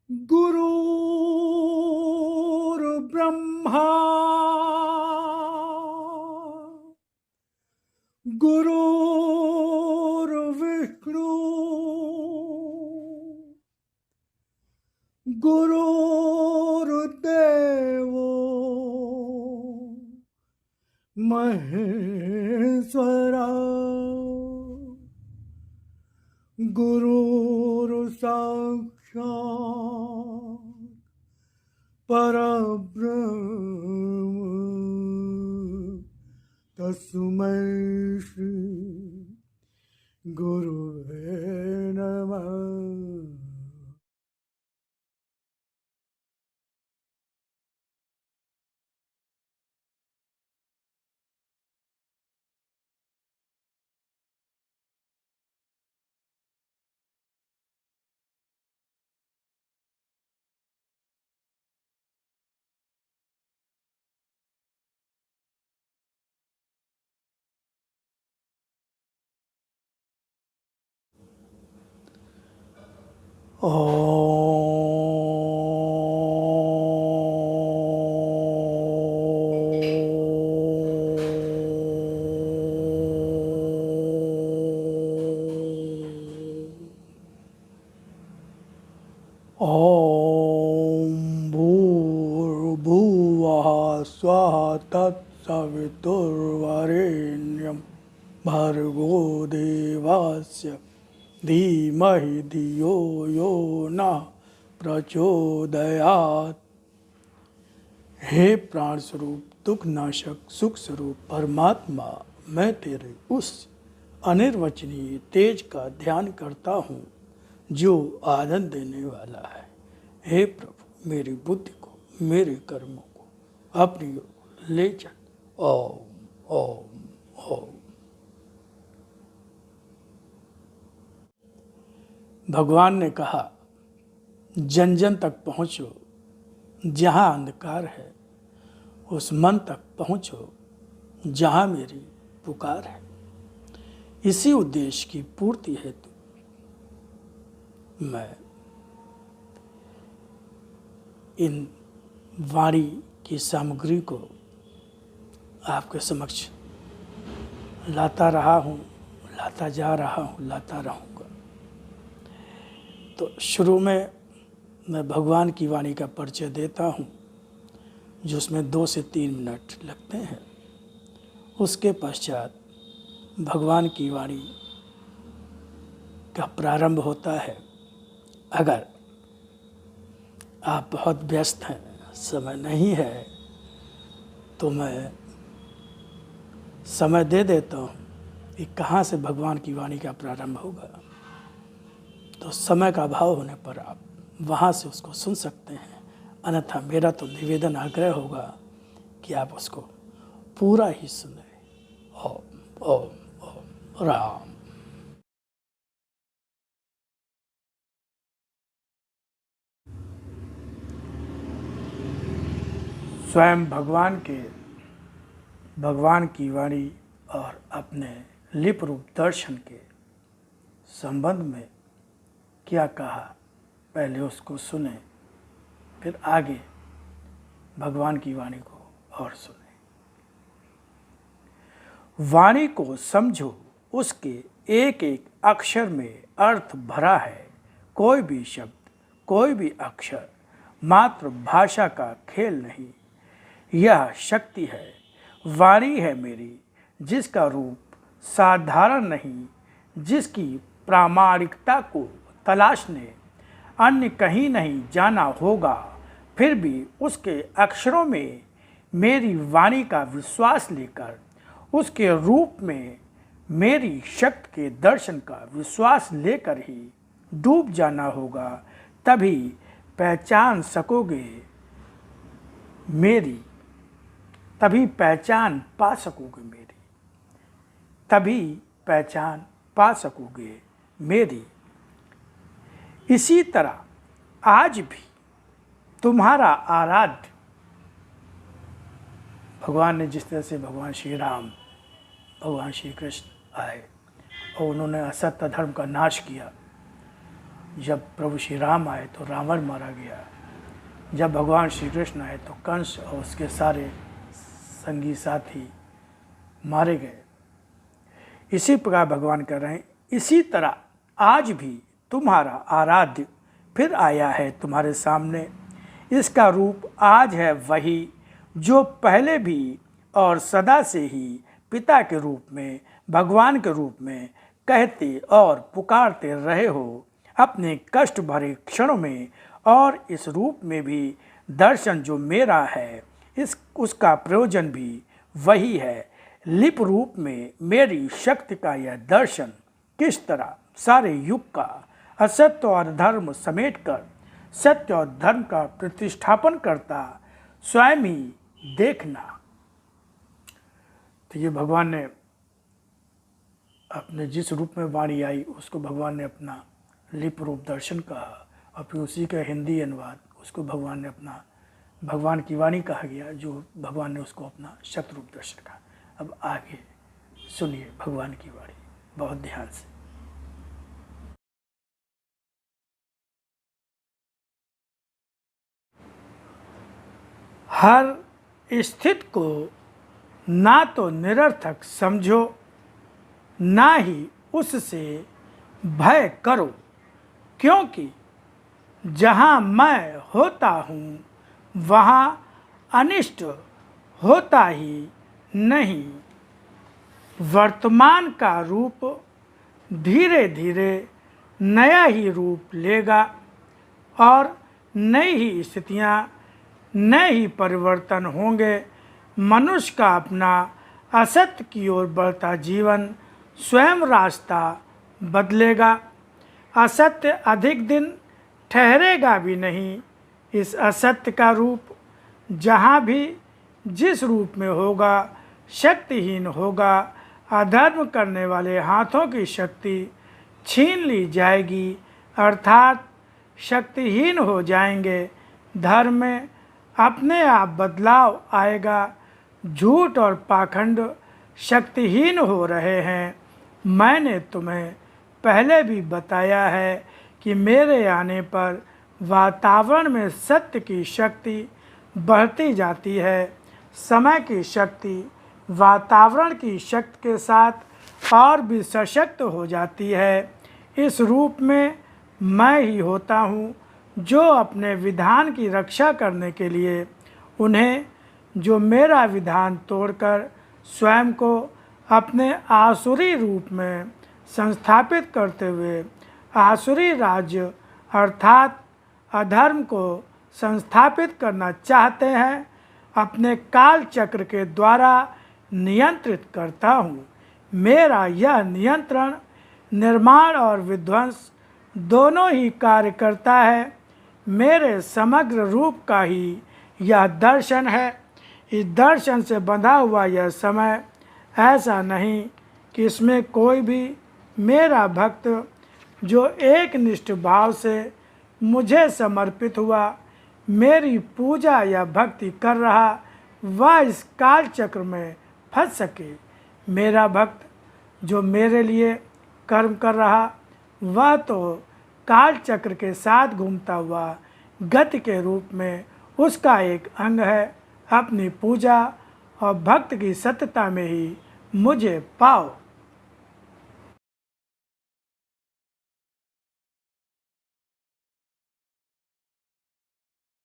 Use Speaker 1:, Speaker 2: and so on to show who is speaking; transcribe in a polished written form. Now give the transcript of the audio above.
Speaker 1: गुरुर्ब्रह्मा गुरुर्विष्णु गुरुर्देवो महेश्वरा गुरुर्साक्षात् परब्रह्म तस्मै श्री गुरुवे नमः। ॐ भूर्भुवः स्वः तत्सवितुर्वरेण्यं भर्गो देवस्य धीमहि धियो यो नः प्रचोदयात्। हे प्राण स्वरूप, दुख नाशक, सुख स्वरूप परमात्मा, मैं तेरे उस अनिर्वचनीय तेज का ध्यान करता हूँ जो आनंद देने वाला है। हे प्रभु, मेरी बुद्धि को, मेरे कर्मों को अपनी ओर ले चल। ओम ओम ओम। भगवान ने कहा, जन जन तक पहुँचो, जहाँ अंधकार है उस मन तक पहुँचो जहाँ मेरी पुकार है। इसी उद्देश्य की पूर्ति हेतु मैं इन वाणी की सामग्री को आपके समक्ष लाता रहा हूँ, लाता जा रहा हूँ, लाता रहूँगा। तो शुरू में मैं भगवान की वाणी का परिचय देता हूँ, जिसमें 2 से 3 मिनट लगते हैं। उसके पश्चात भगवान की वाणी का प्रारंभ होता है। अगर आप बहुत व्यस्त हैं, समय नहीं है, तो मैं समय दे देता हूँ कि कहाँ से भगवान की वाणी का प्रारंभ होगा। तो समय का अभाव होने पर आप वहाँ से उसको सुन सकते हैं, अन्यथा मेरा तो निवेदन आग्रह होगा कि आप उसको पूरा ही सुने। ओम ओम ओम राम। स्वयं भगवान की वाणी और अपने लिप रूप दर्शन के संबंध में क्या कहा, पहले उसको सुने, फिर आगे भगवान की वाणी को और सुने। वाणी को समझो, उसके एक एक अक्षर में अर्थ भरा है। कोई भी शब्द, कोई भी अक्षर मात्र भाषा का खेल नहीं, यह शक्ति है। वाणी है मेरी, जिसका रूप साधारण नहीं, जिसकी प्रामाणिकता को तलाशने अन्य कहीं नहीं जाना होगा, फिर भी उसके अक्षरों में मेरी वाणी का विश्वास लेकर, उसके रूप में मेरी शक्ति के दर्शन का विश्वास लेकर ही डूब जाना होगा। तभी पहचान सकोगे मेरी, तभी पहचान पा सकोगे मेरी, तभी पहचान पा सकोगे मेरी। इसी तरह आज भी तुम्हारा आराध्य भगवान ने जिस तरह से भगवान श्री राम, भगवान श्री कृष्ण आए और उन्होंने असत्य धर्म का नाश किया, जब प्रभु श्री राम आए तो रावण मारा गया, जब भगवान श्री कृष्ण आए तो कंस और उसके सारे संगी साथी मारे गए। इसी प्रकार भगवान कह रहे हैं, इसी तरह आज भी तुम्हारा आराध्य फिर आया है तुम्हारे सामने। इसका रूप आज है वही जो पहले भी और सदा से ही पिता के रूप में, भगवान के रूप में कहते और पुकारते रहे हो अपने कष्ट भरे क्षणों में। और इस रूप में भी दर्शन जो मेरा है उसका प्रयोजन भी वही है। लिप रूप में मेरी शक्ति का यह दर्शन किस तरह सारे युग का असत्य और धर्म समेटकर सत्य और धर्म का प्रतिष्ठापन करता स्वयं ही देखना। तो ये भगवान ने अपने जिस रूप में वाणी आई उसको भगवान ने अपना लिप रूप दर्शन कहा, और फिर उसी का हिंदी अनुवाद उसको भगवान ने अपना भगवान की वाणी कहा गया, जो भगवान ने उसको अपना शत रूप दर्शन कहा। अब आगे सुनिए भगवान की वाणी बहुत ध्यान से। हर स्थिति को ना तो निरर्थक समझो, ना ही उससे भय करो, क्योंकि जहाँ मैं होता हूँ वहाँ अनिष्ट होता ही नहीं। वर्तमान का रूप धीरे धीरे नया ही रूप लेगा और नई ही स्थितियाँ, नए ही परिवर्तन होंगे। मनुष्य का अपना असत्य की ओर बढ़ता जीवन स्वयं रास्ता बदलेगा। असत्य अधिक दिन ठहरेगा भी नहीं। इस असत्य का रूप जहाँ भी जिस रूप में होगा शक्तिहीन होगा। अधर्म करने वाले हाथों की शक्ति छीन ली जाएगी, अर्थात शक्तिहीन हो जाएंगे। धर्म में अपने आप बदलाव आएगा। झूठ और पाखंड शक्तिहीन हो रहे हैं। मैंने तुम्हें पहले भी बताया है कि मेरे आने पर वातावरण में सत्य की शक्ति बढ़ती जाती है। समय की शक्ति वातावरण की शक्ति के साथ और भी सशक्त हो जाती है। इस रूप में मैं ही होता हूँ जो अपने विधान की रक्षा करने के लिए उन्हें जो मेरा विधान तोड़कर स्वयं को अपने आसुरी रूप में संस्थापित करते हुए आसुरी राज्य अर्थात अधर्म को संस्थापित करना चाहते हैं, अपने काल चक्र के द्वारा नियंत्रित करता हूँ। मेरा यह नियंत्रण निर्माण और विध्वंस दोनों ही कार्य करता है। मेरे समग्र रूप का ही यह दर्शन है। इस दर्शन से बंधा हुआ यह समय ऐसा नहीं कि इसमें कोई भी मेरा भक्त जो एक निष्ठ भाव से मुझे समर्पित हुआ मेरी पूजा या भक्ति कर रहा वह इस काल चक्र में फंस सके। मेरा भक्त जो मेरे लिए कर्म कर रहा वह तो काल चक्र के साथ घूमता हुआ गति के रूप में उसका एक अंग है। अपनी पूजा और भक्त की सत्यता में ही मुझे पाओ।